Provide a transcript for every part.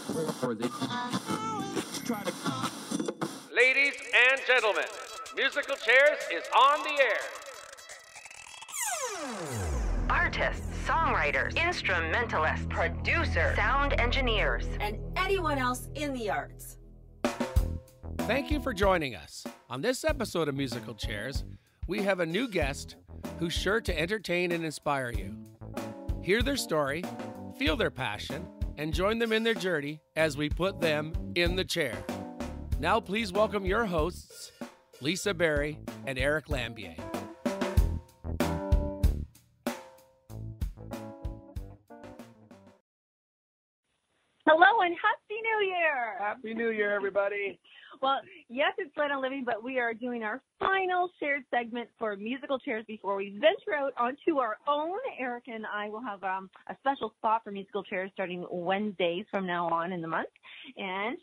Ladies and gentlemen, Musical Chairs is on the air. Artists, songwriters, instrumentalists, producers, sound engineers, and anyone else in the arts. Thank you for joining us. On this episode of Musical Chairs, we have a new guest who's sure to entertain and inspire you. Hear their story, feel their passion, and join them in their journey as we put them in the chair. Now please welcome your hosts, Lisa Berry and Eric Lambier. Hello and Happy New Year! Happy New Year, everybody. Well, yes, it's Led on Living, but we are doing our final shared segment for Musical Chairs before we venture out onto our own. Eric and I will have a special spot for Musical Chairs starting Wednesdays from now on in the month. And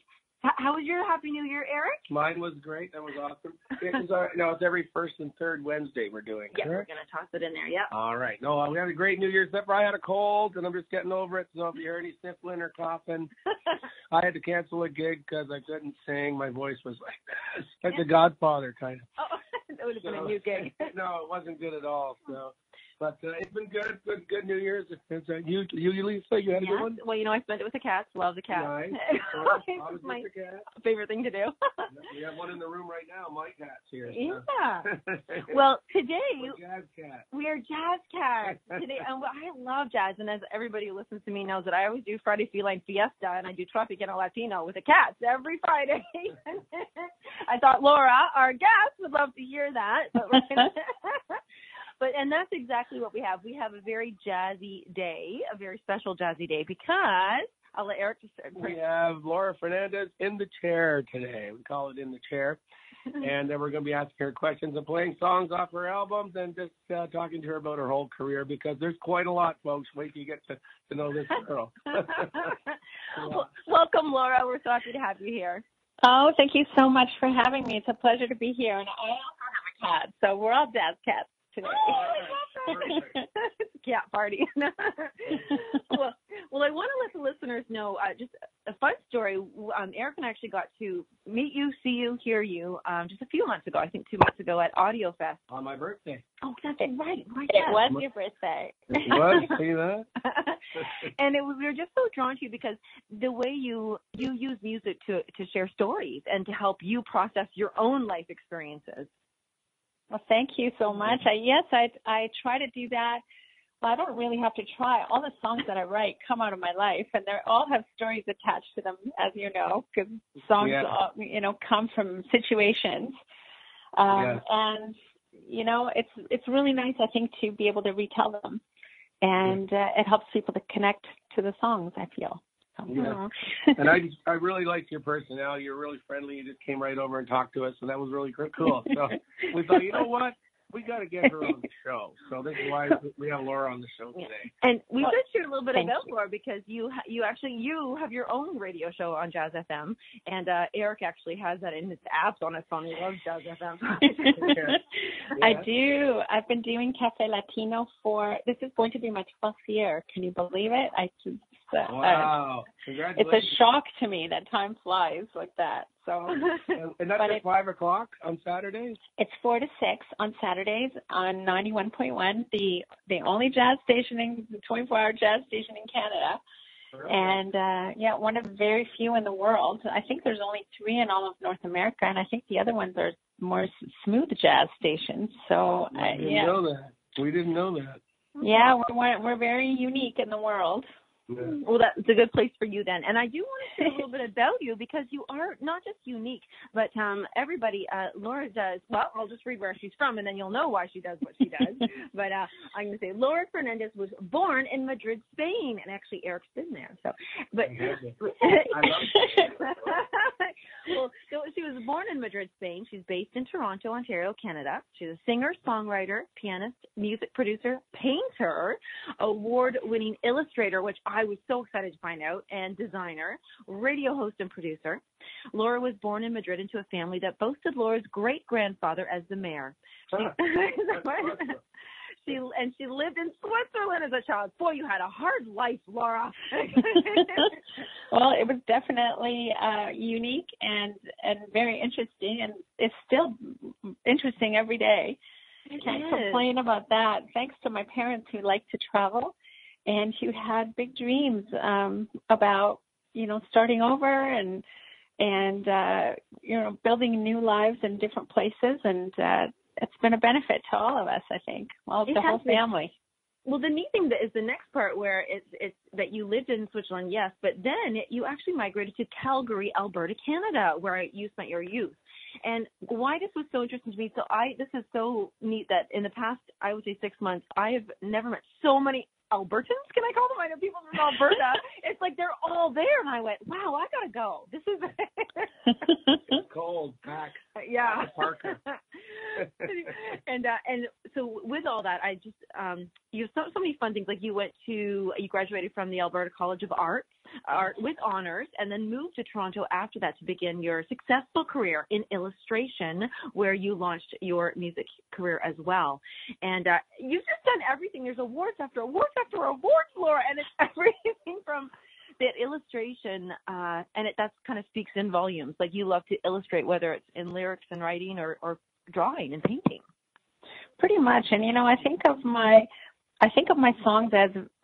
how was your Happy New Year, Eric? Mine was great. That was awesome. It's every first and third Wednesday we're doing. Yeah, we're going to toss it in there, yeah. All right. No, we had a great New Year's, except for I had a cold, and I'm just getting over it. So if you hear any sniffling or coughing, I had to cancel a gig because I couldn't sing. My voice was like this, like the Godfather kind of. Oh, that would have been a new gig. No, it wasn't good at all. So. But it's been good New Year's. You Lisa, you had a good one? Well, I spent it with the cats. Love the cats. Nice. It's my favorite thing to do. We have one in the room right now. My cat's here. So. Yeah. Well, today jazz cat. We are jazz cats today, and I love jazz. And as everybody who listens to me knows, that I always do Friday Feline Fiesta, and I do Tropicana Latino with the cats every Friday. I thought Laura, our guest, would love to hear that, but we're gonna and that's exactly what we have. We have a very jazzy day, a very special jazzy day, because I'll let Eric just start. We have Laura Fernandez in the chair today. We call it In the Chair. And then we're going to be asking her questions and playing songs off her albums and just talking to her about her whole career, because there's quite a lot, folks. Wait till you get to know this girl. Welcome, Laura. We're so happy to have you here. Oh, thank you so much for having me. It's a pleasure to be here. And I also have a cat, so we're all jazz cats today. Oh, it's a cat party. well, I want to let the listeners know just a fun story. Eric and I actually got to meet you, see you, hear you just a few months ago, I think 2 months ago at Audio Fest. On my birthday. Oh, that's right. It was your birthday. It was, see that? And we were just so drawn to you because the way you use music to share stories and to help you process your own life experiences. Well, thank you so much. I try to do that. Well, I don't really have to try. All the songs that I write come out of my life, and they all have stories attached to them, as you know, because songs, come from situations. And, it's really nice, I think, to be able to retell them. And it helps people to connect to the songs, I feel. Yeah. And I really liked your personality. You're really friendly. You just came right over and talked to us, so that was really cool. So we thought, you know what? We got to get her on the show. So this is why we have Laura on the show today. And we should share a little bit about Laura, because you have your own radio show on Jazz FM, and Eric actually has that in his apps on his phone. He loves Jazz FM. Yeah. I do. I've been doing Cafe Latino this is going to be my 12th year. Can you believe it? Wow. Congratulations. It's a shock to me that time flies like that. So, and that's at 5 o'clock on Saturdays? It's 4 to 6 on Saturdays on 91.1, the only jazz station, the 24-hour jazz station in Canada. Really? And, one of the very few in the world. I think there's only 3 in all of North America, and I think the other ones are more smooth jazz stations. So, We didn't know that. We didn't know that. Yeah, we're very unique in the world. Yeah. Well, that's a good place for you then. And I do want to say a little bit about you, because you are not just unique, but everybody, Laura does, well, I'll just read where she's from, and then you'll know why she does what she does. But I'm going to say Laura Fernandez was born in Madrid, Spain, and actually Eric's been there. So she was born in Madrid, Spain. She's based in Toronto, Ontario, Canada. She's a singer, songwriter, pianist, music producer, painter, award-winning illustrator, which I was so excited to find out, and designer, radio host, and producer. Laura was born in Madrid into a family that boasted Laura's great-grandfather as the mayor. She lived in Switzerland as a child. Boy, you had a hard life, Laura. Well, it was definitely unique and very interesting, and it's still interesting every day. Can't complain about that. Thanks to my parents who like to travel and who had big dreams about, starting over and building new lives in different places, and it's been a benefit to all of us, I think, the whole family. Well, the neat thing is the next part where it's that you lived in Switzerland, yes, but then you actually migrated to Calgary, Alberta, Canada, where you spent your youth. And why this was so interesting to me, this is so neat that in the past, I would say 6 months, I have never met so many Albertans, can I call them? I know people from Alberta. It's like they're all there, and I went, wow, I gotta go. This is it's cold, pack. Yeah. Parker. and so with all that, I just you have so many fun things. Like you graduated from the Alberta College of Art with honors, and then moved to Toronto after that to begin your successful career in illustration, where you launched your music career as well. And you've just done everything. There's awards after awards after awards, Laura, and it's everything from that illustration, and that kind of speaks in volumes. Like you love to illustrate, whether it's in lyrics and writing or drawing and painting. Pretty much, and I think of my songs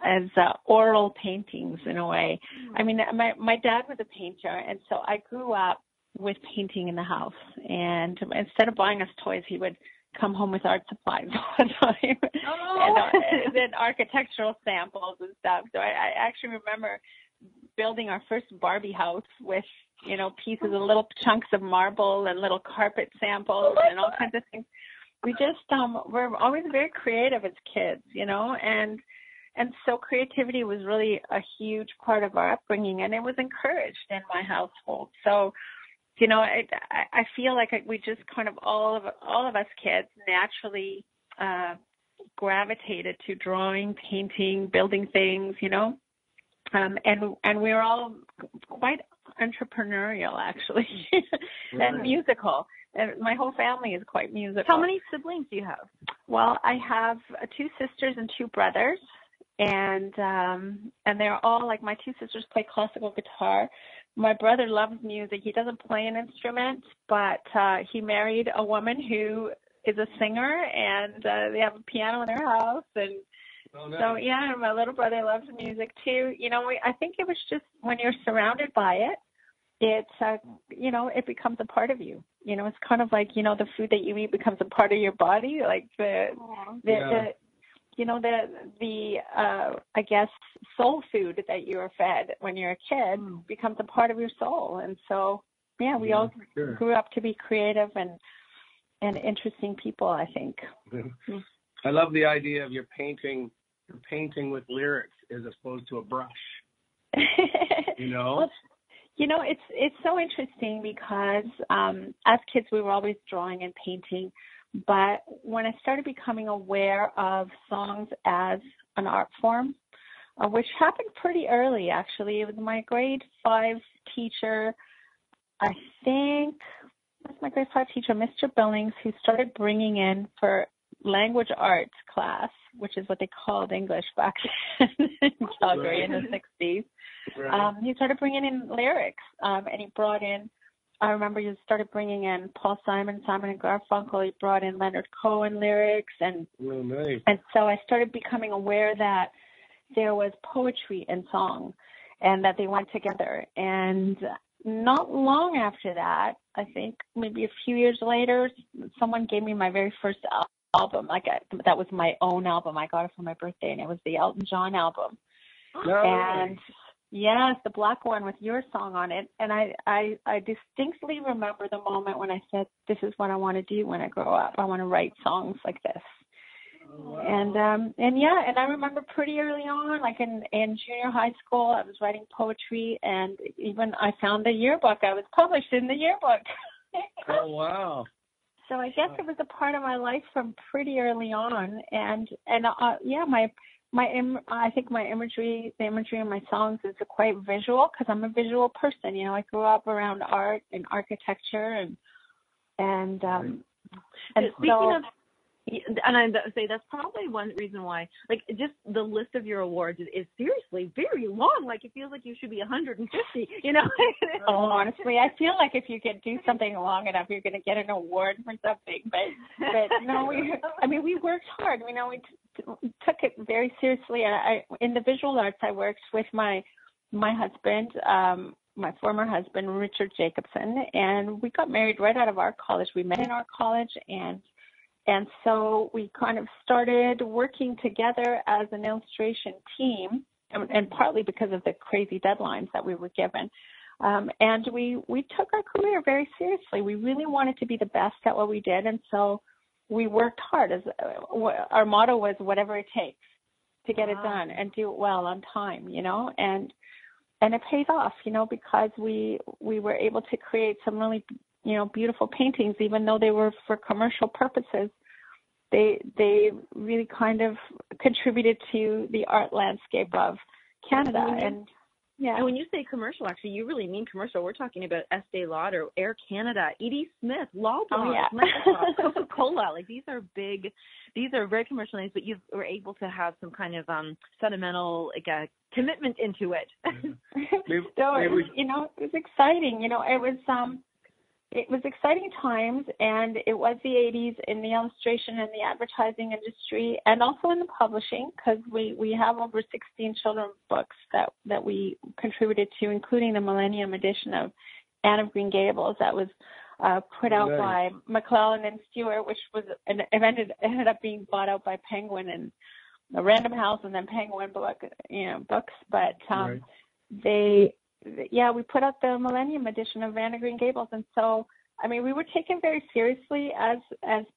as oral paintings in a way. I mean, my dad was a painter, and so I grew up with painting in the house. And instead of buying us toys, he would come home with art supplies all the time, and then architectural samples and stuff. So I actually remember building our first Barbie house with, pieces of little chunks of marble and little carpet samples and all kinds of things. We just, we're always very creative as kids, and so creativity was really a huge part of our upbringing, and it was encouraged in my household. So, I feel like we just kind of all of us kids naturally gravitated to drawing, painting, building things, and we were all quite entrepreneurial, actually, and musical. And my whole family is quite musical. How many siblings do you have? Well, I have 2 sisters and 2 brothers, and they're all, like, my 2 sisters play classical guitar. My brother loves music. He doesn't play an instrument, but he married a woman who is a singer, and they have a piano in their house. And nice. So, yeah, my little brother loves music, too. I think it was just when you're surrounded by it, it becomes a part I kind of like, the food that you eat becomes a part of your body, like I guess soul food that you are fed when you're a kid becomes a part of your soul. And so, we all grew up to be creative and interesting people, I think. I love the idea of your painting with lyrics as opposed to a brush. Well, it's so interesting because as kids we were always drawing and painting, but when I started becoming aware of songs as an art form, which happened pretty early actually. It was my grade 5 teacher, I think it was my grade 5 teacher, Mr. Billings, who started bringing in for language arts class, which is what they called English back then in Calgary in the 60s. Right. He started bringing in lyrics, and he brought in, I remember he started bringing in Paul Simon and Garfunkel. He brought in Leonard Cohen lyrics, and nice. And so I started becoming aware that there was poetry in song and that they went together. And not long after that, I think maybe a few years later, someone gave me my very first album. That was my own album. I got it for my birthday, and it was the Elton John album. And yes, the black one with your song on it. And I distinctly remember the moment when I said, this is what I want to do when I grow up. I want to write songs like this. Oh, wow. And I remember pretty early on, like in junior high school, I was writing poetry, and even I found the yearbook. I was published in the yearbook. Oh, wow. So I guess it was a part of my life from pretty early on. I think my imagery, the imagery in my songs is quite visual because I'm a visual person. I grew up around art and architecture and And I say that's probably one reason why, like, just the list of your awards is seriously very long. Like, it feels like you should be 150, you know? Oh, honestly, I feel like if you can do something long enough, you're going to get an award for something. But no, we worked hard. We took it very seriously. And in the visual arts, I worked with my husband, my former husband, Richard Jacobson, and we got married right out of our college. We met in our college, and so we kind of started working together as an illustration team, and partly because of the crazy deadlines that we were given. And we took our career very seriously. We really wanted to be the best at what we did, and so we worked hard. Our motto was whatever it takes to get it done and do it well on time, you know, and it pays off, you know, because we were able to create some really, you know, beautiful paintings, even though they were for commercial purposes. They really kind of contributed to the art landscape of Canada. And yeah. And when you say commercial, actually, you really mean commercial. We're talking about Estee Lauder, Air Canada, Edie Smith, Loblaw, Microsoft, Coca-Cola. Like, these are big, these are very commercial names, but you were able to have some kind of sentimental, like, a commitment into it. So, you know, it was exciting. You know, it was exciting times, and it was the 80s in the illustration and the advertising industry, and also in the publishing, because we have over 16 children's books that we contributed to, including the Millennium edition of Anne of Green Gables that was put out by McClellan and Stewart, which was ended up being bought out by Penguin and the Random House and then Penguin books. But we put out the Millennium edition of Anne of Green Gables, and so I mean we were taken very seriously as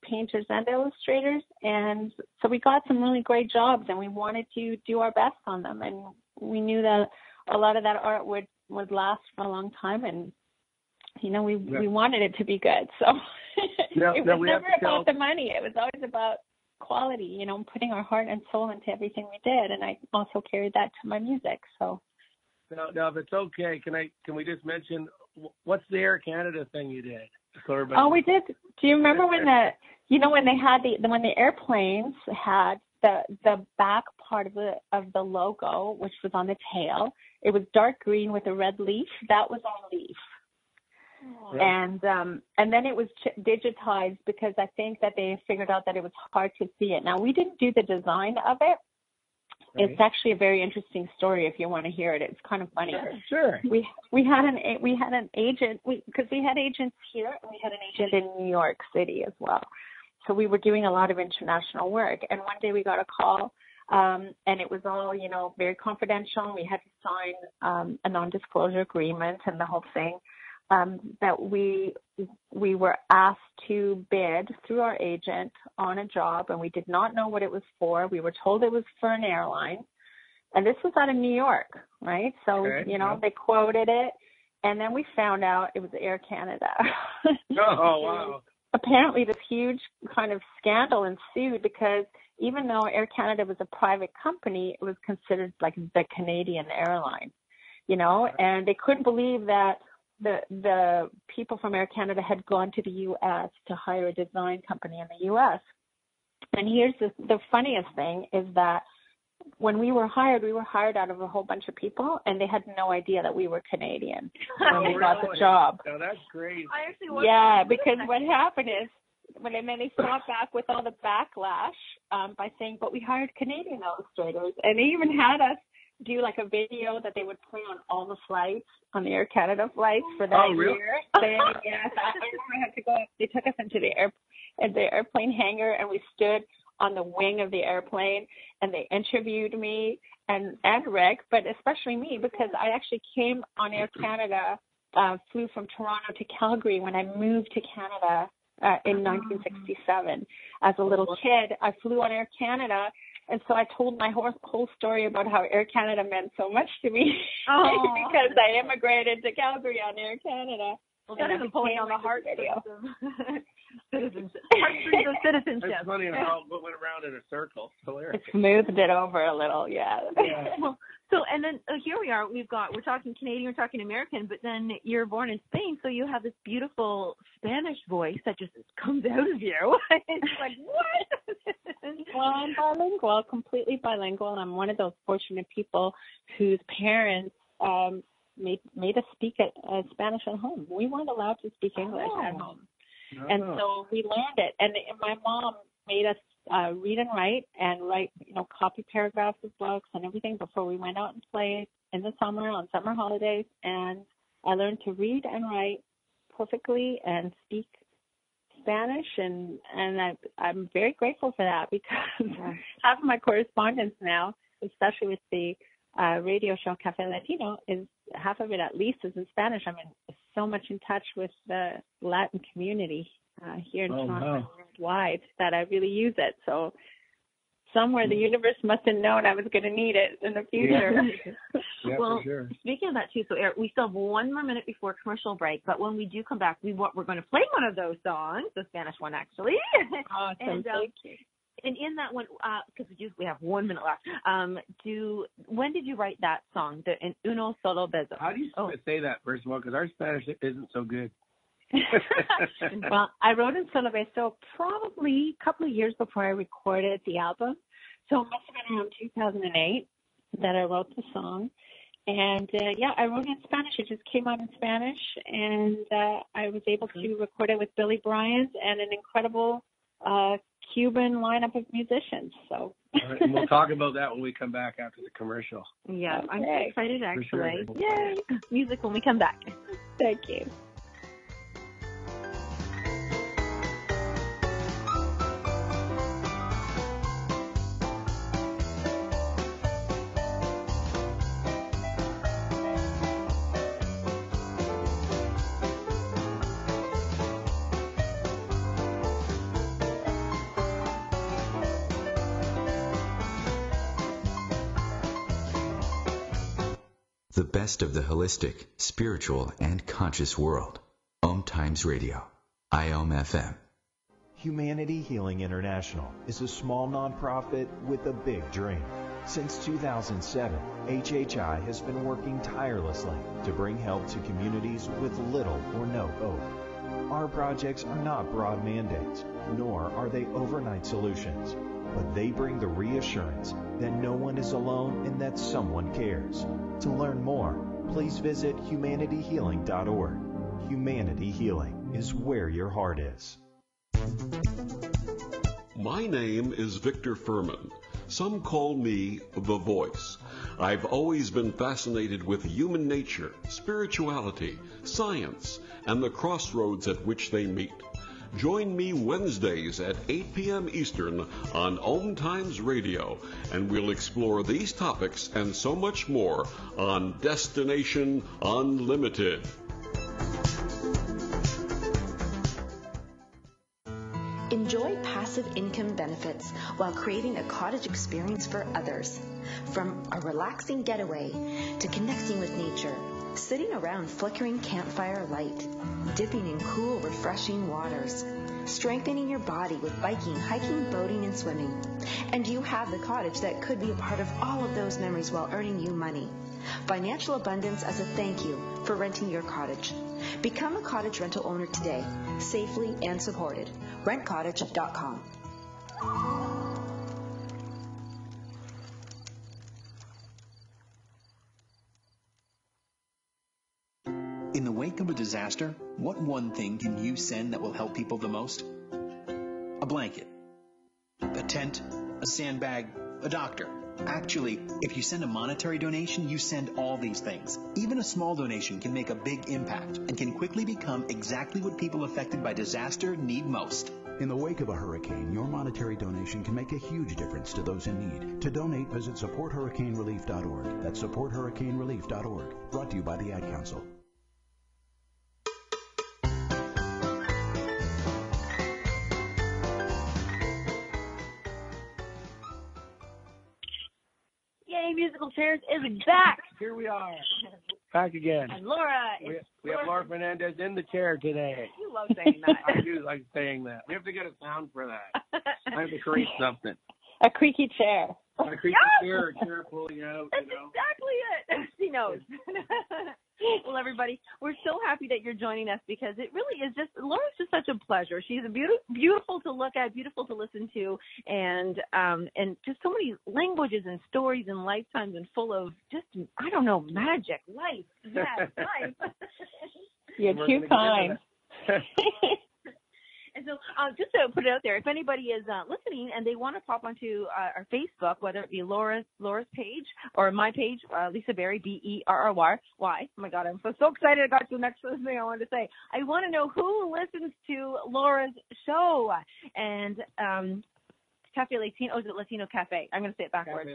painters and illustrators, and so we got some really great jobs, and we wanted to do our best on them, and we knew that a lot of that art would last for a long time, and you know we wanted it to be good, so it was never about the money. It was always about quality, you know, putting our heart and soul into everything we did, and I also carried that to my music. So. Now, if it's okay, can we just mention what's the Air Canada thing you did? We did. Do you remember when when they had when the airplanes had the back part of the logo, which was on the tail, it was dark green with a red leaf. That was our leaf. Right. And then it was digitized because I think that they figured out that it was hard to see it. Now, we didn't do the design of it. Right. It's actually a very interesting story if you want to hear it. It's kind of funny. Sure. We had an agent because we had agents here and we had an agent in New York City as well. So we were doing a lot of international work. And one day we got a call, and it was all, you know, very confidential. And we had to sign a non-disclosure agreement and the whole thing. That we were asked to bid through our agent on a job, and we did not know what it was for. We were told it was for an airline, and this was out of New York, right? So, they quoted it, and then we found out it was Air Canada. Oh, wow. Apparently this huge kind of scandal ensued because even though Air Canada was a private company, it was considered like the Canadian airline, you know, and they couldn't believe that the people from Air Canada had gone to the U.S. to hire a design company in the U.S. And here's the funniest thing is that when we were hired out of a whole bunch of people, and they had no idea that we were Canadian when we got the job. Oh, that's great. Because what happened is when they fought back with all the backlash by saying, but we hired Canadian illustrators, and they even had us do like a video that they would play on all the flights, on the Air Canada flights for that year. I remember I had to go. They took us into the airplane hangar, and we stood on the wing of the airplane, and they interviewed me and Rick, but especially me because I actually came on Air Canada, flew from Toronto to Calgary when I moved to Canada in 1967. As a little kid, I flew on Air Canada. And so I told my whole story about how Air Canada meant so much to me because I immigrated to Calgary on Air Canada. Well, that is pulling on the heart video. Citizenship. It's funny how it went around in a circle. It smoothed it over a little, yeah. So, and then here we are. We're talking Canadian, we're talking American, but then you're born in Spain, so you have this beautiful Spanish voice that just comes out of you. It's like, what? Well, I'm bilingual, completely bilingual, and I'm one of those fortunate people whose parents made us speak Spanish at home. We weren't allowed to speak English at home. No. And so we learned it. And my mom made us read and write, copy paragraphs of books and everything before we went out and played in the summer on summer holidays. And I learned to read and write perfectly and speak Spanish, and I'm very grateful for that, because half of my correspondence now, especially with the radio show Cafe Latino, is half of it at least is in Spanish. I'm so much in touch with the Latin community here in Toronto and worldwide that I really use it. So somewhere the universe must have known I was going to need it in the future. Yeah, well, for sure. Speaking of that too, so Eric, we still have 1 more minute before commercial break, but when we do come back, we're going to play one of those songs, the Spanish one actually. Awesome, and, thank you. And in that one, because we have 1 minute left, when did you write that song, the Uno Solo Beso? How do you say that, first of all? Because our Spanish isn't so good. Well, I wrote in Solo Beso probably a couple of years before I recorded the album. So it must have been around 2008 that I wrote the song. And, I wrote it in Spanish. It just came out in Spanish. And I was able to record it with Billy Bryant and an incredible Cuban lineup of musicians. So All right, and we'll talk about that when we come back after the commercial. Yeah, okay. I'm so excited actually. Sure. Yay! Music when we come back. Thank you. The best of the holistic, spiritual, and conscious world. Times Radio. IOM FM. Humanity Healing International is a small nonprofit with a big dream. Since 2007, HHI has been working tirelessly to bring help to communities with little or no hope. Our projects are not broad mandates, nor are they overnight solutions, but they bring the reassurance that no one is alone and that someone cares. To learn more, please visit humanityhealing.org. Humanity Healing is where your heart is. My name is Victor Furman. Some call me The Voice. I've always been fascinated with human nature, spirituality, science, and the crossroads at which they meet. Join me Wednesdays at 8 p.m. Eastern on Om Times Radio, and we'll explore these topics and so much more on Destination Unlimited. Enjoy passive income benefits while creating a cottage experience for others. From a relaxing getaway to connecting with nature, sitting around flickering campfire light, dipping in cool, refreshing waters, strengthening your body with biking, hiking, boating, and swimming. And you have the cottage that could be a part of all of those memories while earning you money. Financial abundance as a thank you for renting your cottage. Become a cottage rental owner today, safely and supported. RentCottage.com. In the wake of a disaster, what one thing can you send that will help people the most? A blanket, a tent, a sandbag, a doctor. Actually, if you send a monetary donation, you send all these things. Even a small donation can make a big impact and can quickly become exactly what people affected by disaster need most. In the wake of a hurricane, your monetary donation can make a huge difference to those in need. To donate, visit supporthurricanerelief.org. That's supporthurricanerelief.org. Brought to you by the Ad Council. Yay, Musical Chairs is back. Here we are, back again. And Laura We have Laura Fernandez in the chair today. You love saying that. I do like saying that. We have to get a sound for that. I have to create something. A creaky chair. A creaky chair, a chair pulling out. That's exactly it. She knows. Well, everybody, we're so happy that you're joining us because it really is just, Laura's just such a pleasure. She's a beautiful to look at, beautiful to listen to, and just so many languages and stories and lifetimes and full of just, I don't know, magic, life. Yes, life. You're too kind. And so just to put it out there, if anybody is listening and they want to pop onto our Facebook, whether it be Laura's page or my page, Lisa Berry, Berry. Oh my God, I'm so excited I got to the next thing I wanted to say. I want to know who listens to Laura's show. And Cafe Latino, is it Latino Cafe? I'm going to say it backwards.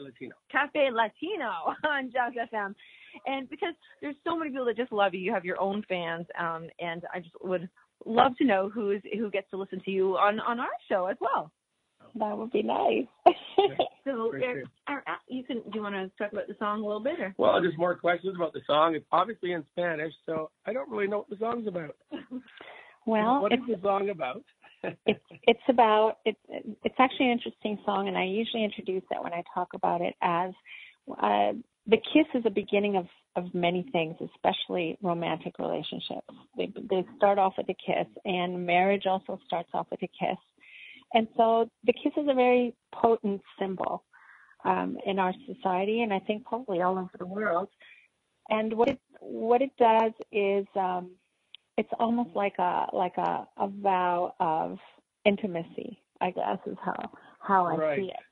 Cafe Latino on Jazz FM. And because there's so many people that just love you. You have your own fans. And I just would love to know who gets to listen to you on our show as well. That would be nice. So, Eric, do you want to talk about the song a little bit? Or? Well, just more questions about the song. It's obviously in Spanish, so I don't really know what the song's about. Well, what is the song about? It's about it's actually an interesting song, and I usually introduce it when I talk about it as the kiss is the beginning of many things, especially romantic relationships. They start off with a kiss, and marriage also starts off with a kiss. And so the kiss is a very potent symbol in our society, and I think probably all over the world. And what it does is it's almost like a vow of intimacy, I guess is how I see it.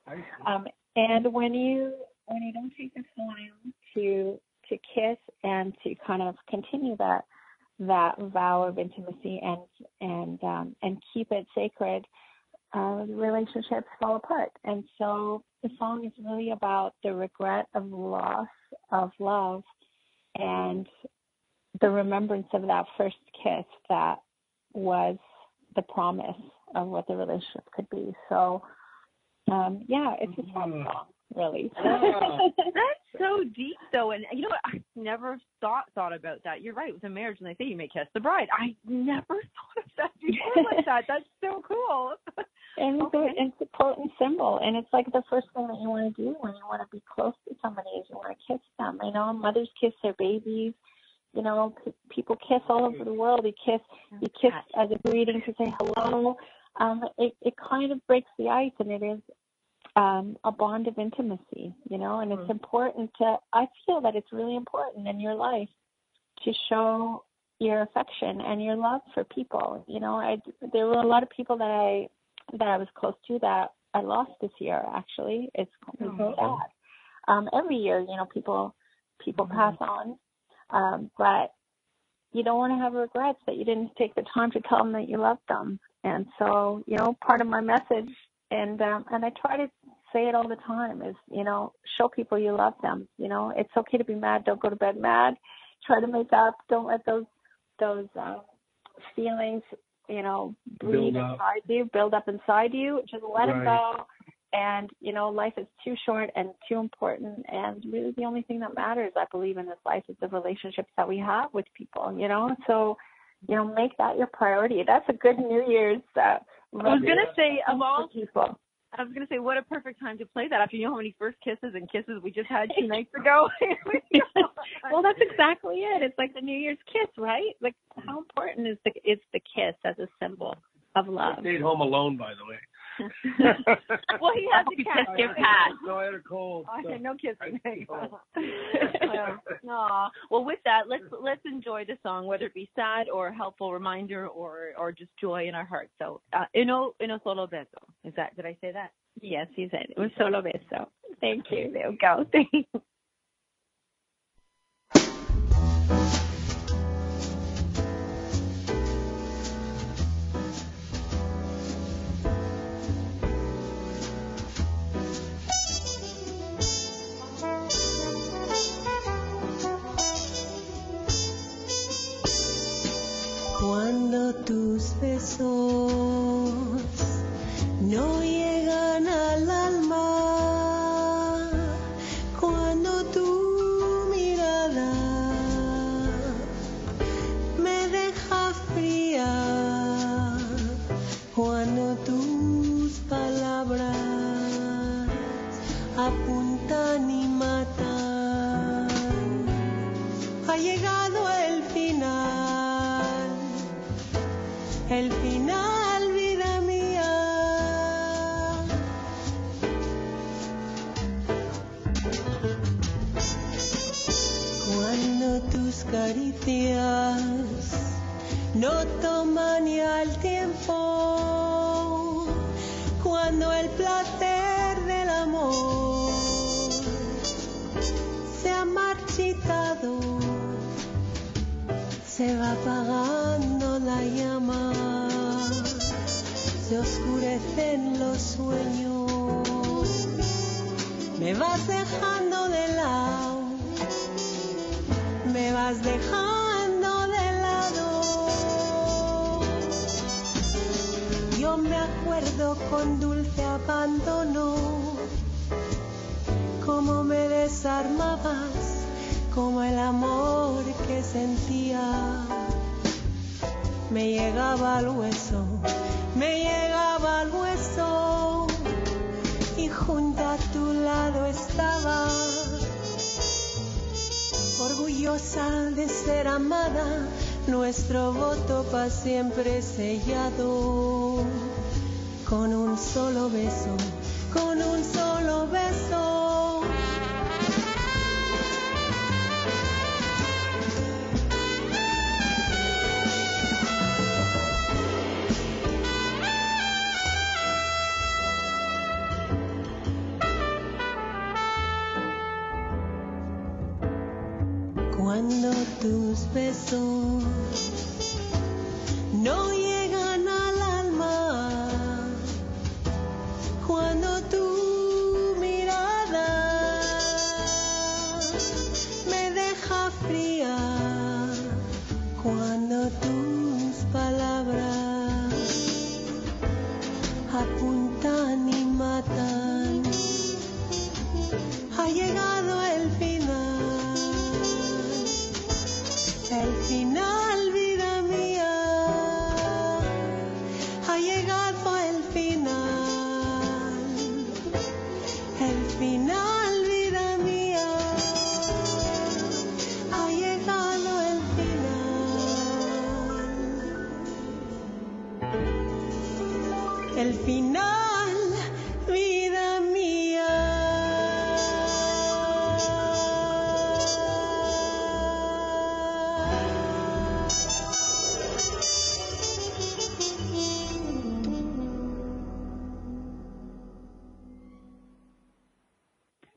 And when you don't take the time to kiss and to kind of continue that vow of intimacy and keep it sacred, relationships fall apart. And so the song is really about the regret of loss of love and the remembrance of that first kiss that was the promise of what the relationship could be. So, it's a fun song, really. That's so deep, though. And you know what? I never thought about that. You're right. With a marriage, when they say you may kiss the bride, I never thought of that before like that. That's so cool. And it's a potent symbol, and it's like the first thing that you want to do when you want to be close to somebody is you want to kiss them. You know, mothers kiss their babies. You know, people kiss all over the world. You kiss as a greeting to say hello. It kind of breaks the ice, and it is a bond of intimacy, you know, and it's important I feel that it's really important in your life to show your affection and your love for people. You know, there were a lot of people that I was close to that I lost this year, actually. It's sad. Every year, you know, people pass on. But you don't want to have regrets that you didn't take the time to tell them that you loved them. And so, you know, part of my message, and I try to say it all the time, is, you know, show people you love them. You know, it's okay to be mad. Don't go to bed mad. Try to make up. Don't let those feelings, you know, build up inside you. Just let them go. And, you know, life is too short and too important. And really the only thing that matters, I believe, in this life is the relationships that we have with people, you know. So, you know, make that your priority. That's a good New Year's. I was going to say, what a perfect time to play that after you know how many first kisses we just had 2 nights ago. Well, that's exactly it. It's like the New Year's kiss, right? Like, how important is the kiss as a symbol of love? I stayed home alone, by the way. Well, he had to catch your cat. No, I had a cold. So. No kissing. Well, with that, let's enjoy the song, whether it be sad or a helpful reminder or just joy in our hearts. So, uno solo beso. Did I say that? Yes, you said it. Un solo beso. Thank you. There we go. Thank you. Cuando tus besos no llegan al alma, cuando tu mirada me deja fría, cuando tus palabras apuntan y matan, ha llegado el final, vida mía. Cuando tus caricias no toman ya el tiempo, cuando el placer del amor se ha marchitado, se va apagando la llama, se oscurecen los sueños, me vas dejando de lado, me vas dejando de lado. Yo me acuerdo con dulce abandono cómo me desarmabas, como el amor que sentía me llegaba al hueso, me llegaba al hueso, y junto a tu lado estaba, orgullosa de ser amada, nuestro voto pa' siempre sellado, con un solo beso, con un solo beso. Cuando tus besos no llegan al alma, cuando tu mirada me deja fría, cuando tus palabras apuntan y matan, ha llegado el final. El final, vida mía, ha llegado el final. El final, vida mía, ha llegado el final. El final, vida mía.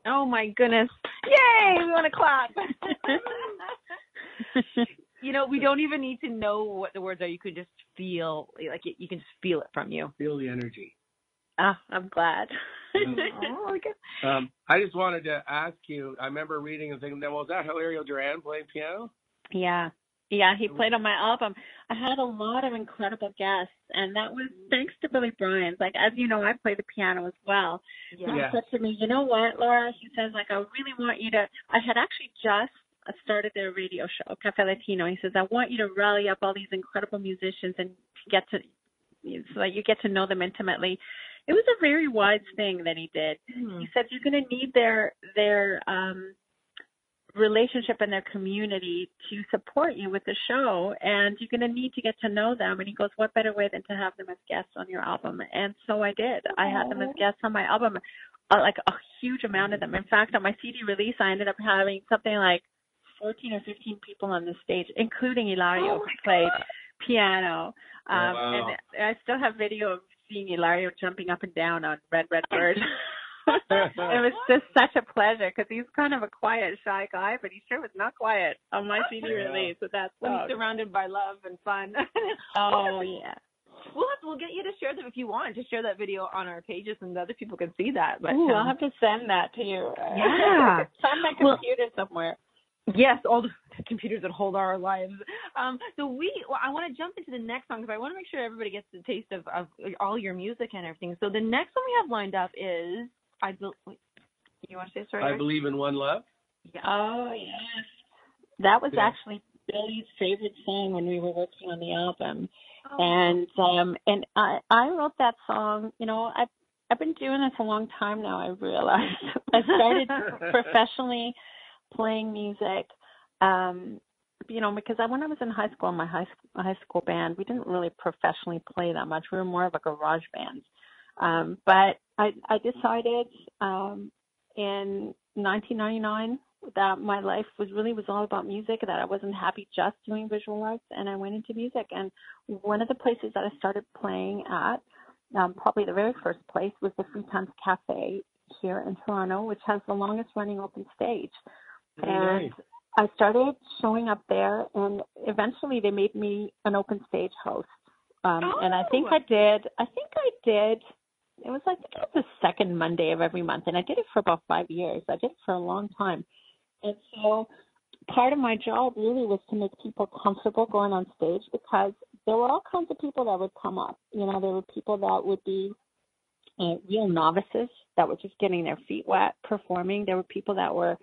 Oh my goodness. Yay! We want to clap. You know, we don't even need to know what the words are. You could just feel, like you can just feel it from you. Feel the energy. Ah, I'm glad. Oh, okay. I just wanted to ask you, I remember reading and thinking, well, was that Hilario Duran playing piano? Yeah. Yeah, he played on my album. I had a lot of incredible guests, and that was thanks to Billy Bryan's. Like, as you know, I play the piano as well. Yeah. He said to me, you know what, Laura? He says, like, I really want you to, I had actually just started their radio show, Cafe Latino. He says, I want you to rally up all these incredible musicians and get to, so that you get to know them intimately. It was a very wise thing that he did. Mm-hmm. He said, you're going to need their relationship and their community to support you with the show, and you're going to need to get to know them. And he goes, what better way than to have them as guests on your album? And so I did. I had them as guests on my album, like a huge amount of them. In fact, on my CD release, I ended up having something like 14 or 15 people on the stage, including Hilario, who played piano. Wow. And I still have video of seeing Hilario jumping up and down on Red Bird. It was just such a pleasure because he's kind of a quiet, shy guy, but he sure was not quiet on my CD release with that song. He's surrounded by love and fun. Oh, yeah. We'll get you to share them if you want. Just share that video on our pages and other people can see that. But I'll have to send that to you. Yeah. It's on my computer somewhere. Yes, all the computers that hold our lives. I want to jump into the next song because I want to make sure everybody gets the taste of all your music and everything. So the next one we have lined up is, you want to say sorry? I Believe in One Love. Yeah. Oh, yes. That was actually Billy's favorite song when we were working on the album. Oh. And I wrote that song, you know, I've been doing this a long time now, I realized. I started professionally playing music because when I was in high school, in my high school band, we didn't really professionally play that much. We were more of a garage band. But I decided in 1999 that my life was all about music, that I wasn't happy just doing visual arts, and I went into music. And one of the places that I started playing at, probably the very first place, was the Free Times Cafe here in Toronto, which has the longest running open stage. Very And nice. I started showing up there, and eventually they made me an open stage host. And I think I did. It was like the second Monday of every month, and I did it for about 5 years. I did it for a long time. And so part of my job really was to make people comfortable going on stage, because there were all kinds of people that would come up. There were people that would be real novices that were just getting their feet wet performing. There were people that were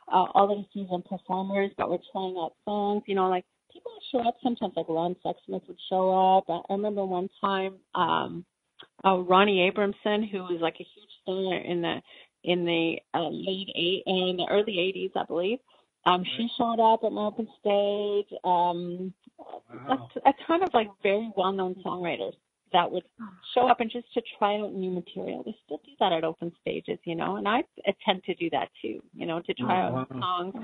already seasoned performers that were trying out songs. Like people would show up sometimes, like Ron Sexsmith would show up. I remember one time Ronnie Abramson, who was like a huge star in the early 80s, I believe. She showed up at my open stage. A ton of like very well-known songwriters that would show up and just to try out new material. They still do that at open stages, and I tend to do that too, to try out songs,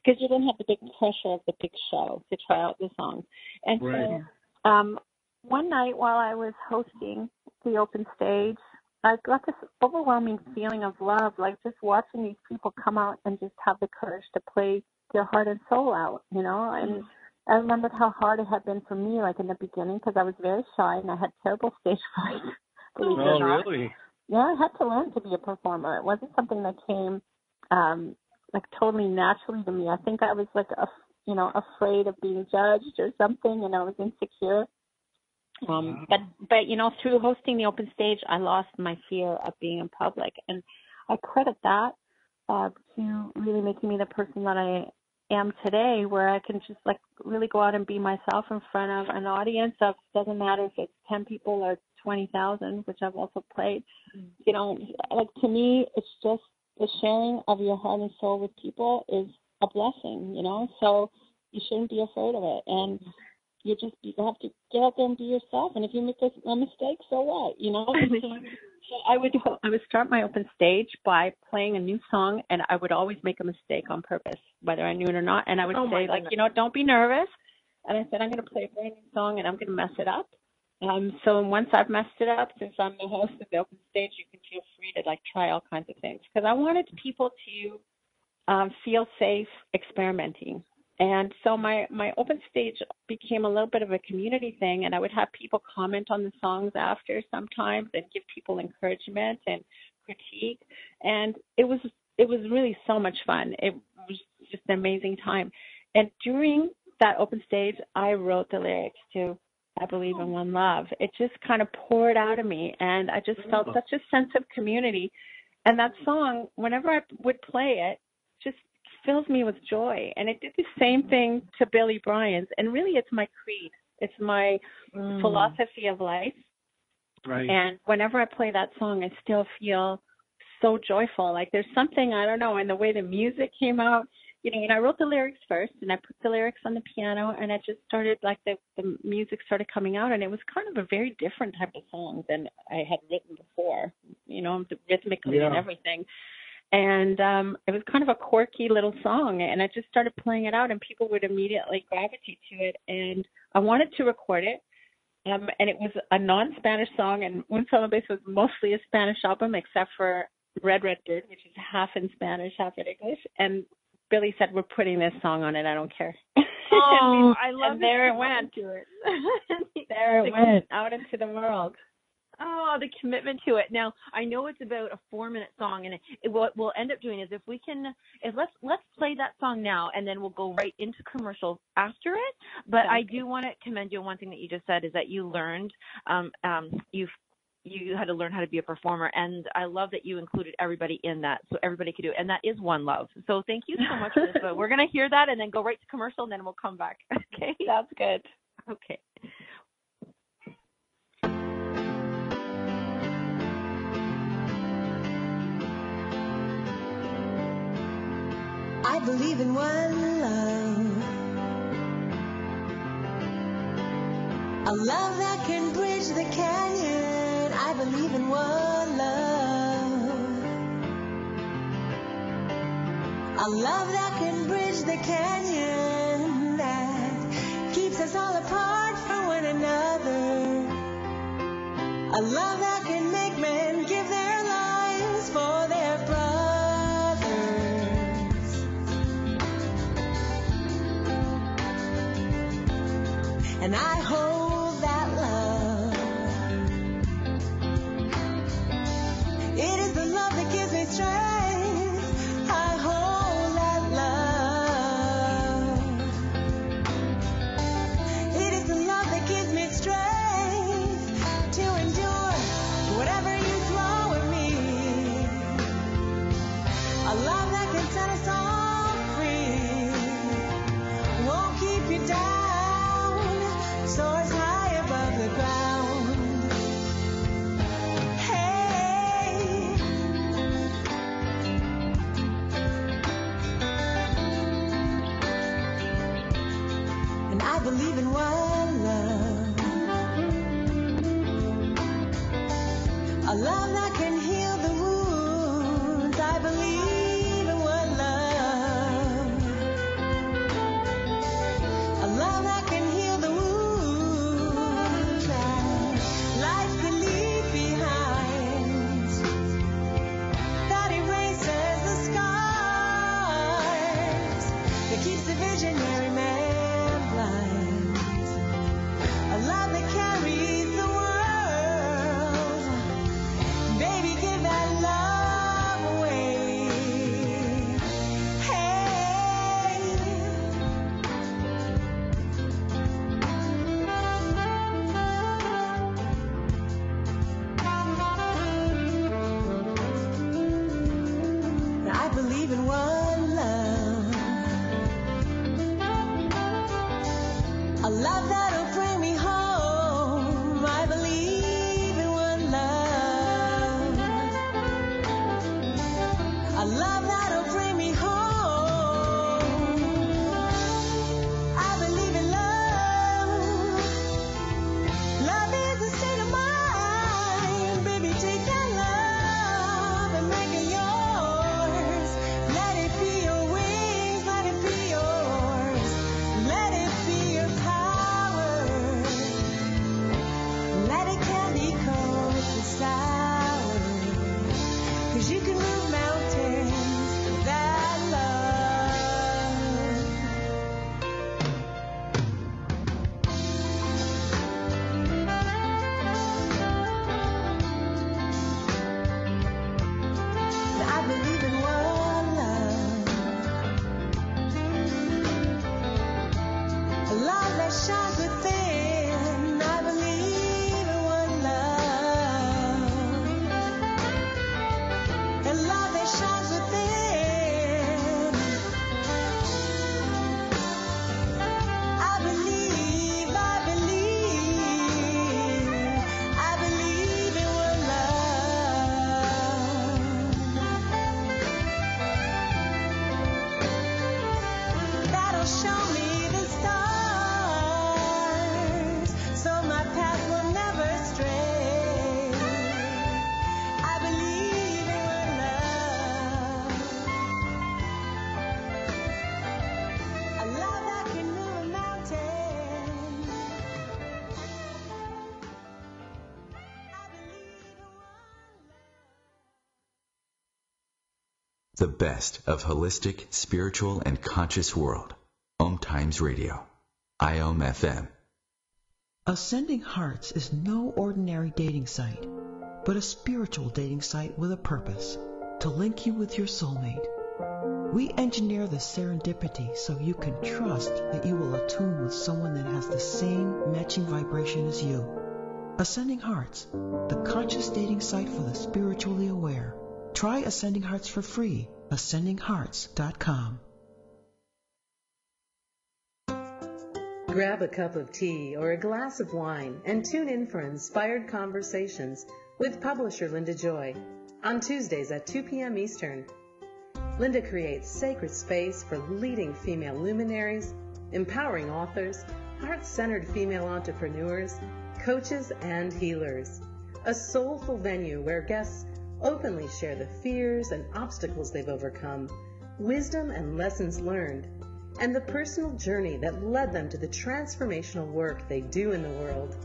because you don't have the big pressure of the big show to try out the songs. And so one night while I was hosting the open stage, I got this overwhelming feeling of love, like just watching these people come out and just have the courage to play their heart and soul out, and I remembered how hard it had been for me, like in the beginning, because I was very shy and I had terrible stage fright. Believe it or not. Really? Yeah, I had to learn to be a performer. It wasn't something that came like totally naturally to me. I think I was like, afraid of being judged or something, and I was insecure. But through hosting the open stage, I lost my fear of being in public, and I credit that to really making me the person that I am today, where I can just like really go out and be myself in front of an audience of, doesn't matter if it's 10 people or 20,000, which I've also played. Like to me, it's just the sharing of your heart and soul with people is a blessing, so you shouldn't be afraid of it. And you have to get out there and be yourself. And if you make a mistake, so what? So I would start my open stage by playing a new song, and I would always make a mistake on purpose, whether I knew it or not. And I would say, like, don't be nervous. And I said, I'm going to play a brand new song, and I'm going to mess it up. So once I've messed it up, since I'm the host of the open stage, you can feel free to like try all kinds of things, because I wanted people to feel safe experimenting. And so my open stage became a little bit of a community thing, and I would have people comment on the songs after sometimes and give people encouragement and critique. And it was really so much fun. It was just an amazing time. And during that open stage, I wrote the lyrics to I Believe in One Love. It just kind of poured out of me, and I just felt such a sense of community. And that song, whenever I would play it, just fills me with joy. And it did the same thing to Billy Bryan's. And really, it's my creed. It's my philosophy of life. Right. And whenever I play that song, I still feel so joyful. Like there's something, I don't know, in the way the music came out. And I wrote the lyrics first, and I put the lyrics on the piano, and it just started, like the music started coming out, and it was kind of a very different type of song than I had written before, rhythmically and everything. And it was kind of a quirky little song, and I just started playing it out, and people would immediately gravitate to it. And I wanted to record it, and it was a non-Spanish song, and Un Solo Beso was mostly a Spanish album, except for Red Red Bird, which is half in Spanish, half in English. And Billy said, "We're putting this song on it. I don't care." Oh, I love and there it went. There it went out into the world. Oh, the commitment to it. Now, I know it's about a 4-minute song, and what we'll end up doing is let's play that song now, and then we'll go right into commercials after it. But I do want to commend you on one thing that you just said, is that you learned, you had to learn how to be a performer, and I love that you included everybody in that, so everybody could do it, and that is One Love. So thank you so much for this. But we're going to hear that and then go right to commercial, and then we'll come back. Okay? That's good. Okay. I believe in one love. A love that can bridge the canyon. I believe in one love. A love that can bridge the canyon, that keeps us all apart from one another. A love that can make men give their lives for their brothers. And I hold that love. It is the love that gives me strength. I hold that love. It is the love that gives me strength to endure whatever you throw at me. A love that can set us all free. Won't keep you down. Soars high above the ground. Hey. And I believe in one love. A love that can heal the wounds. I believe in one love. A love that can heal the wounds that life can leave behind. That erases the scars. That keeps the visionary man blind. A love that carries the world. Baby, give that love away. Hey. Now I believe in one love. A love that'll bring me home. I believe in one love. A love that'll bring me home. I believe in love. Love is a state of mind. Baby, take that love and make it yours. Let it be your wings. Let it be yours. Let it be your power. Let it candy coat the sour. 'Cause you can move mountains with that love. I believe in one love. A love that shines within. I believe in one love. A love that shines within. I believe in one love. That'll show me the stars, so my path will never stray. I believe in one love. A love that can move a mountain. I believe in one love. The best of holistic, spiritual, and conscious world. Om Times Radio. IOM FM. Ascending Hearts is no ordinary dating site, but a spiritual dating site with a purpose, to link you with your soulmate. We engineer the serendipity so you can trust that you will attune with someone that has the same matching vibration as you. Ascending Hearts, the conscious dating site for the spiritually aware. Try Ascending Hearts for free. AscendingHearts.com. Grab a cup of tea or a glass of wine and tune in for Inspired Conversations with publisher Linda Joy on Tuesdays at 2 p.m. Eastern. Linda creates sacred space for leading female luminaries, empowering authors, heart-centered female entrepreneurs, coaches, and healers. A soulful venue where guests openly share the fears and obstacles they've overcome, wisdom and lessons learned, and the personal journey that led them to the transformational work they do in the world.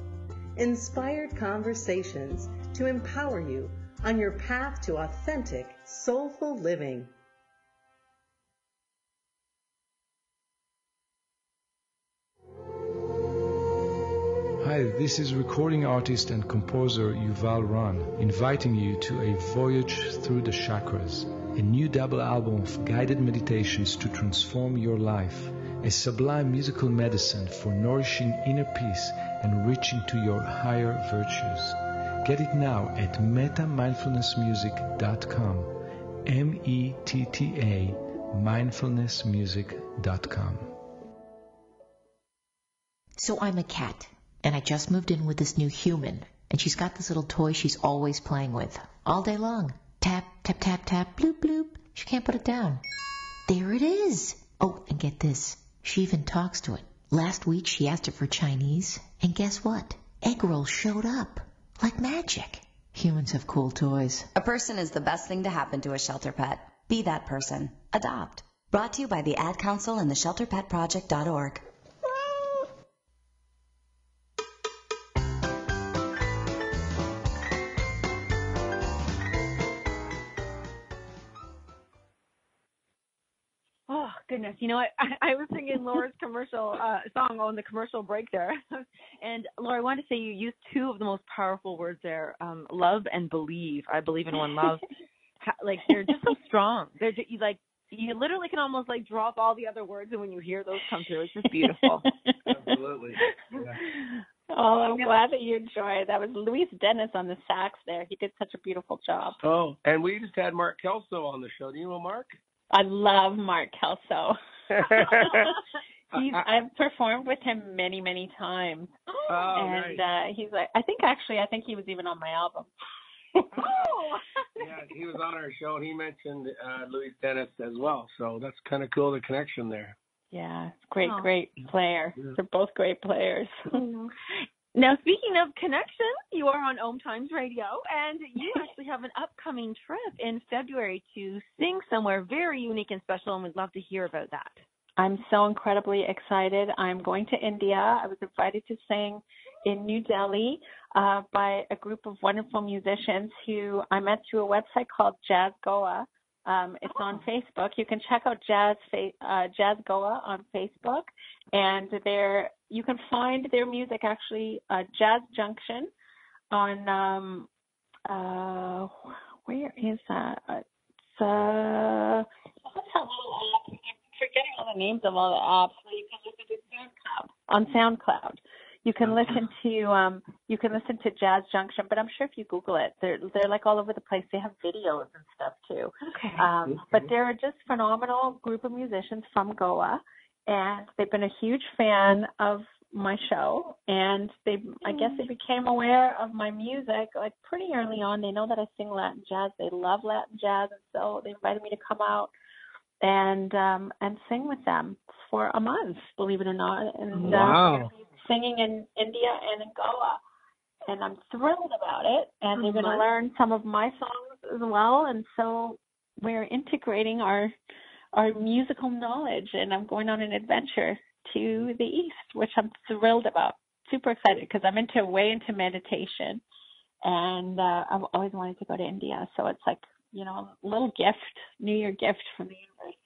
Inspired conversations to empower you on your path to authentic, soulful living. Hi, this is recording artist and composer Yuval Ran, inviting you to a voyage through the chakras, a new double album of guided meditations to transform your life, a sublime musical medicine for nourishing inner peace and reaching to your higher virtues. Get it now at metamindfulnessmusic.com, METTA mindfulnessmusic.com. So I'm a cat, and I just moved in with this new human, and she's got this little toy she's always playing with, all day long. Tap, tap, tap, tap, bloop, bloop. She can't put it down. There it is. Oh, and get this. She even talks to it. Last week she asked it for Chinese, and guess what? Egg rolls showed up. Like magic. Humans have cool toys. A person is the best thing to happen to a shelter pet. Be that person. Adopt. Brought to you by the Ad Council and the ShelterPetProject.org. Oh, goodness. You know what? I was singing Laura's commercial song on the commercial break there. And, Laura, I wanted to say you used two of the most powerful words there, love and believe. I believe in one love. Like, they're just so strong. They're just, you literally can almost, like, drop all the other words, and when you hear those come through, it's just beautiful. Absolutely. Yeah. Oh, I'm glad that you enjoyed it. That was Luis Dennis on the sax there. He did such a beautiful job. Oh, and we just had Mark Kelso on the show. Do you know Mark? I love Mark Kelso. I've performed with him many, many times. Oh, and nice. He's like, I think he was even on my album. Yeah, he was on our show, and he mentioned Luis Dennis as well. So that's kind of cool, the connection there. Yeah, great player. Yeah. They're both great players. Now, speaking of connection, you are on Om Times Radio, and you actually have an upcoming trip in February to sing somewhere very unique and special, and we'd love to hear about that. I'm so incredibly excited. I'm going to India. I was invited to sing in New Delhi by a group of wonderful musicians who I met through a website called Jazz Goa. It's on Facebook. You can check out Jazz Goa on Facebook, and you can find their music actually Jazz Junction on where is that? It's I'm forgetting all the names of all the apps. So you can listen to SoundCloud. You can listen to Jazz Junction, but I'm sure if you Google it, they're like all over the place. They have videos and stuff too. Okay. But they're just phenomenal group of musicians from Goa, and they've been a huge fan of my show, and I guess they became aware of my music like pretty early on. They know that I sing Latin jazz. They love Latin jazz, and so they invited me to come out and sing with them for a month, believe it or not. And wow. Singing in India and in Goa, and I'm thrilled about it. And they're going to learn some of my songs as well, and so we're integrating our musical knowledge, and I'm going on an adventure to the east, which I'm thrilled about. Super excited because I'm way into meditation, and I've always wanted to go to India, so it's like, a little gift, New Year gift from the universe.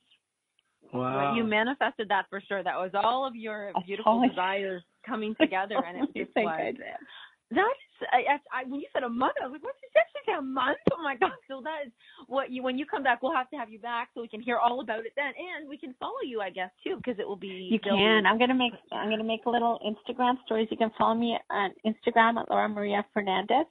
Wow. Well, you manifested that for sure. That was all of your beautiful desires coming together, and it was think I did. When you said a month, I was like, what's she said? She said a month? Oh my God! So that is when you come back, we'll have to have you back so we can hear all about it then, and we can follow you, I guess, too, because it will be. You can. I'm gonna make little Instagram stories. You can follow me on Instagram at Laura Maria Fernandez,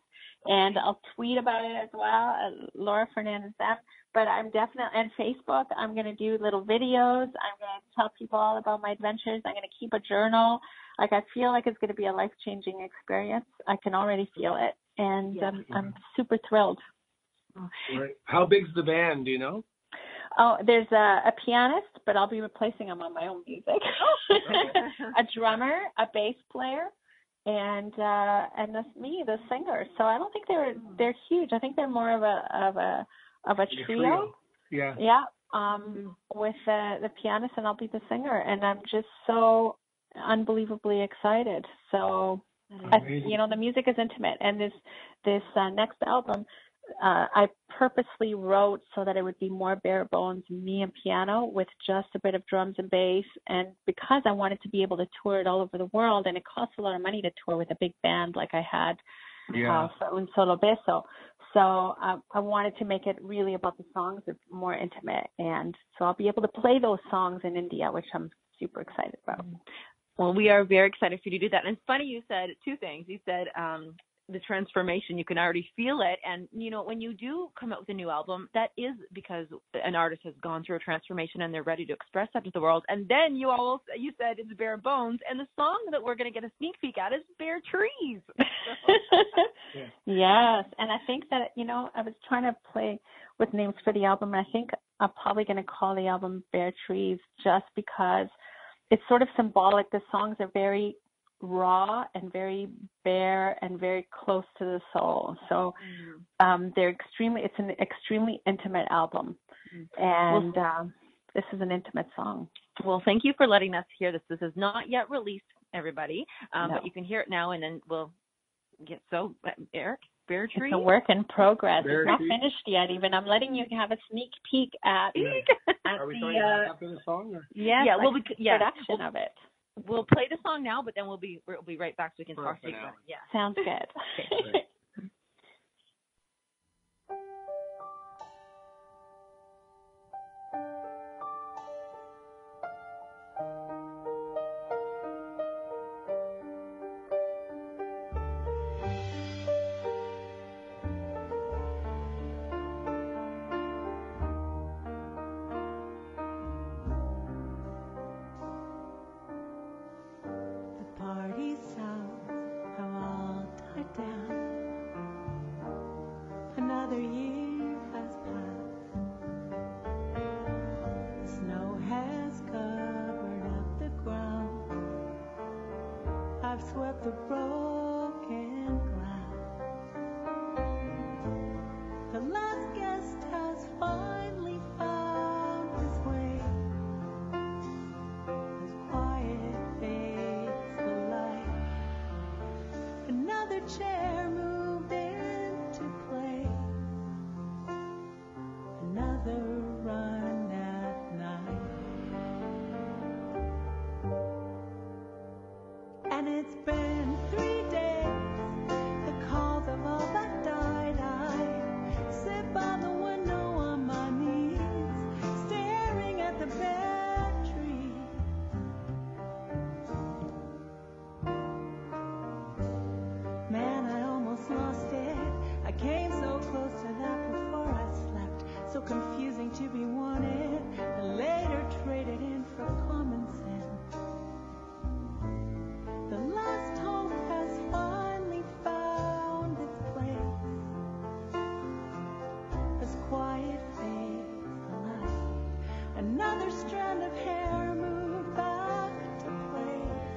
and I'll tweet about it as well at Laura Fernandez M. But I'm definitely, and Facebook, I'm going to do little videos. I'm going to tell people all about my adventures. I'm going to keep a journal. Like, I feel like it's going to be a life-changing experience. I can already feel it. And I'm super thrilled. Right. How big's the band, do you know? Oh, there's a pianist, but I'll be replacing him on my own music. A drummer, a bass player, and that's me, the singer. So I don't think they're huge. I think they're more of a trio. Yeah. Yeah. With the pianist, and I'll be the singer, and I'm just so unbelievably excited. So, the music is intimate, and this next album, I purposely wrote so that it would be more bare bones, me and piano with just a bit of drums and bass, and because I wanted to be able to tour it all over the world, and it costs a lot of money to tour with a big band like I had for Un Solo Beso. So I wanted to make it really about the songs, it's more intimate, and so I'll be able to play those songs in India, which I'm super excited about. Well, we are very excited for you to do that. And it's funny, you said two things. You said the transformation, you can already feel it. And, when you do come out with a new album, that is because an artist has gone through a transformation and they're ready to express that to the world. And then you said it's bare bones. And the song that we're going to get a sneak peek at is Bare Trees. Yes. And I think that, I was trying to play with names for the album. And I think I'm probably going to call the album Bare Trees just because it's sort of symbolic. The songs are very raw and very bare and very close to the soul. So it's an extremely intimate album. And this is an intimate song. Well, thank you for letting us hear this. This is not yet released, everybody, but you can hear it now, and then we'll get Eric, Bare Tree? It's a work in progress. It's not finished yet even. I'm letting you have a sneak peek at Are we talking about after the song? Or? Yes, production of it. We'll play the song now, but then we'll be right back so we can talk to you. Yeah. Sounds good. Swept the broken glass. The last guest has finally found his way. As quiet fades the light, another chair moved into place. Another run at night. And it's been 3 days, the calls have all but died. I sit by the window on my knees, staring at the bare tree. Man, I almost lost it. I came so close to that before I slept. So confusing to be wanted, and later traded in for common sense. The last hope has finally found its place. As quiet fades the light, another strand of hair moved back to place.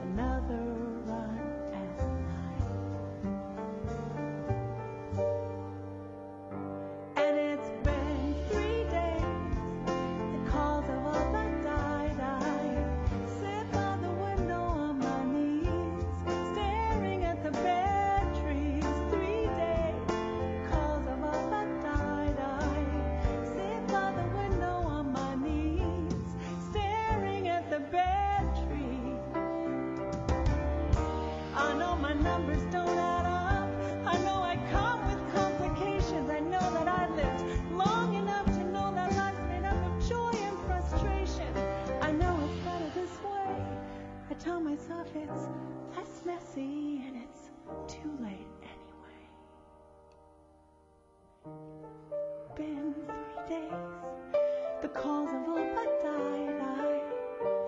Another run at night. And it's been 3 days, the calls have all but died. Numbers don't add up. I know I come with complications. I know that I lived long enough to know that life's made up of joy and frustration. I know it's better this way. I tell myself it's less messy and it's too late anyway. Been 3 days, the calls have all but died. I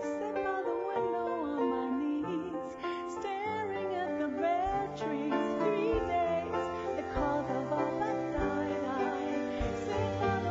sit by the window on my knees, staring at the bare trees. 3 days, the calls have all but died. I sit by the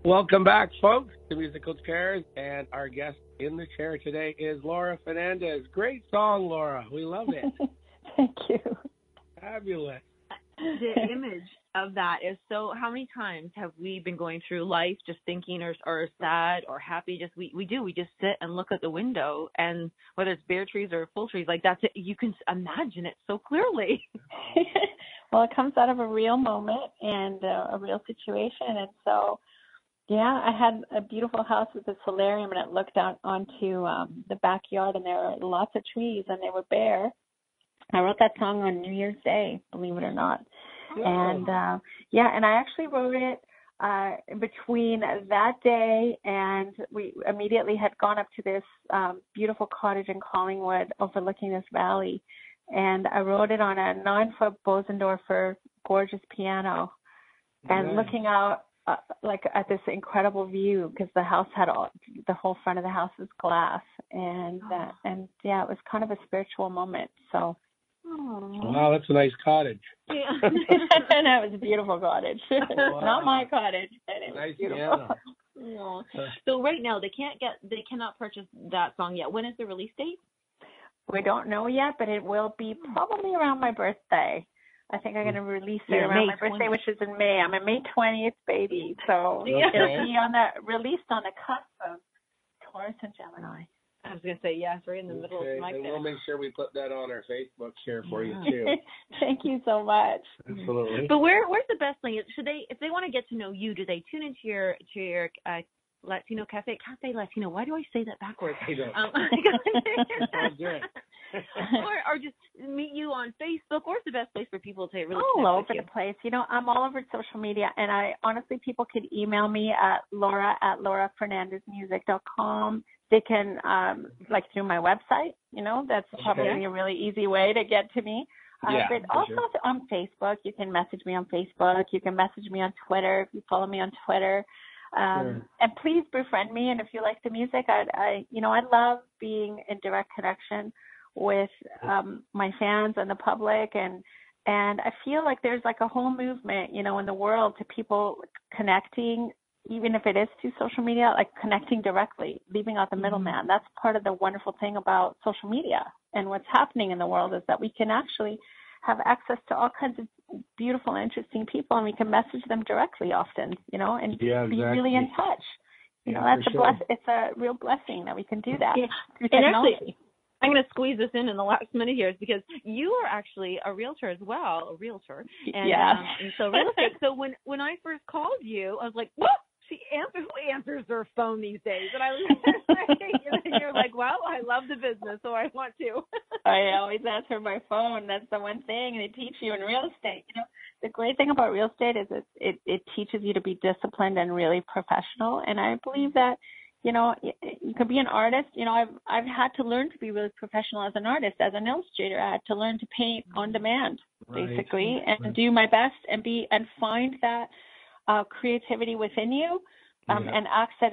Welcome back, folks, to Musical Chairs, and our guest in the chair today is Laura Fernandez. Great song, Laura. We love it. Thank you. Fabulous. The image of that is so. How many times have we been going through life just thinking or sad or happy? Just we just sit and look at the window, and whether it's bare trees or full trees, like that's it. You can imagine it so clearly. Well, it comes out of a real moment and a real situation, and so. Yeah, I had a beautiful house with a solarium, and it looked out onto the backyard, and there were lots of trees, and they were bare. I wrote that song on New Year's Day, believe it or not. Oh. And, and I actually wrote it between that day, and we immediately had gone up to this beautiful cottage in Collingwood overlooking this valley. And I wrote it on a 9-foot Bosendorfer gorgeous piano, and looking out at this incredible view, because the house had the whole front of the house was glass, and it was kind of a spiritual moment. So, wow, that's a nice cottage. Yeah, and that was a beautiful cottage. Wow. Not my cottage, but it was nice beautiful. Yeah. So right now they cannot purchase that song yet. When is the release date? We don't know yet, but it will be probably around my birthday. I think I'm going to release it around my birthday, 20th. Which is in May. I'm a May 20th baby, so it'll be released on the cusp of Taurus and Gemini. I was going to say, yes, right in the middle of my and we'll make sure we put that on our Facebook here for you, too. Thank you so much. Absolutely. But where's the best thing? If they want to get to know you, do they tune into your Latino Cafe Latino? Why do I say that backwards? or just meet you on Facebook. Where's the best place for people to really all over the place? I'm all over social media, and people can email me at laura@laurafernandezmusic.com. They can through my website. That's probably a really easy way to get to me. But also on Facebook, you can message me on Facebook. You can message me on Twitter if you follow me on Twitter. And please befriend me. And if you like the music, I love being in direct connection with my fans and the public, and I feel like there's like a whole movement, in the world to people connecting, even if it is through social media, like connecting directly, leaving out the middleman. That's part of the wonderful thing about social media and what's happening in the world, is that we can actually have access to all kinds of beautiful, interesting people, and we can message them directly often, and be really in touch. That's it's a real blessing that we can do that through technology. Actually, I'm going to squeeze this in the last minute here, because you are actually a realtor as well, and so real estate. So when I first called you, I was like, what? Who answers their phone these days? And I was and you're like, well, I love the business, so I want to. I always answer my phone. That's the one thing they teach you in real estate. The great thing about real estate is it teaches you to be disciplined and really professional. And I believe that, you could be an artist. I've had to learn to be really professional as an artist, as an illustrator. I had to learn to paint on demand, basically, and do my best and find that creativity within you, and access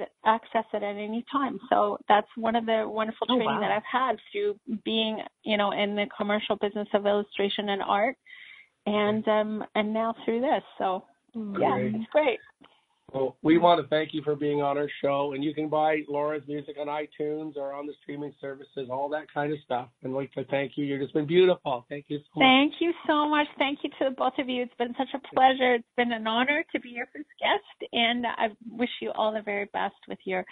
it at any time. So that's one of the wonderful training that I've had through being, in the commercial business of illustration and art, and now through this. So it's great. Well, we want to thank you for being on our show, and you can buy Laura's music on iTunes or on the streaming services, all that kind of stuff. And we'd like to thank you. You've just been beautiful. Thank you so much. Thank you so much. Thank you to both of you. It's been such a pleasure. It's been an honor to be your first guest, and I wish you all the very best with your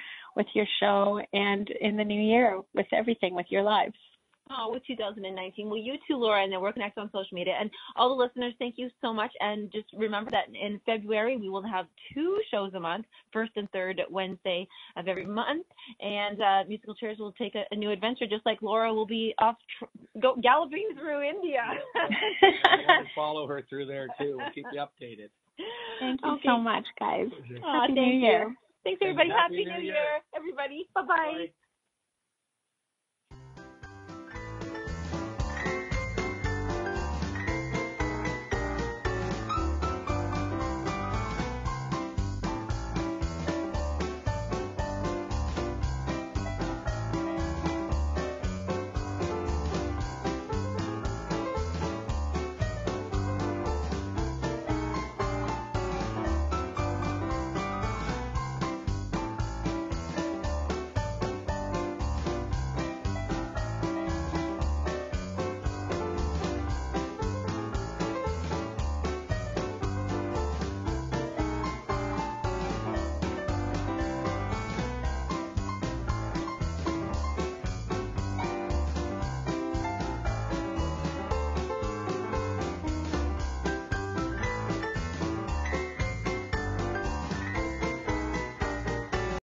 show and in the new year with everything, with your lives. With 2019. Well, you too, Laura, and then we're connected on social media. And all the listeners, thank you so much. And just remember that in February, we will have 2 shows a month, first and third Wednesday of every month. And Musical Chairs will take a new adventure, just like Laura will be off galloping through India. I follow her through there, too. We'll keep you updated. Thank you so much, guys. Happy New Year. Thanks, everybody. Happy New Year, everybody. Bye-bye. Bye.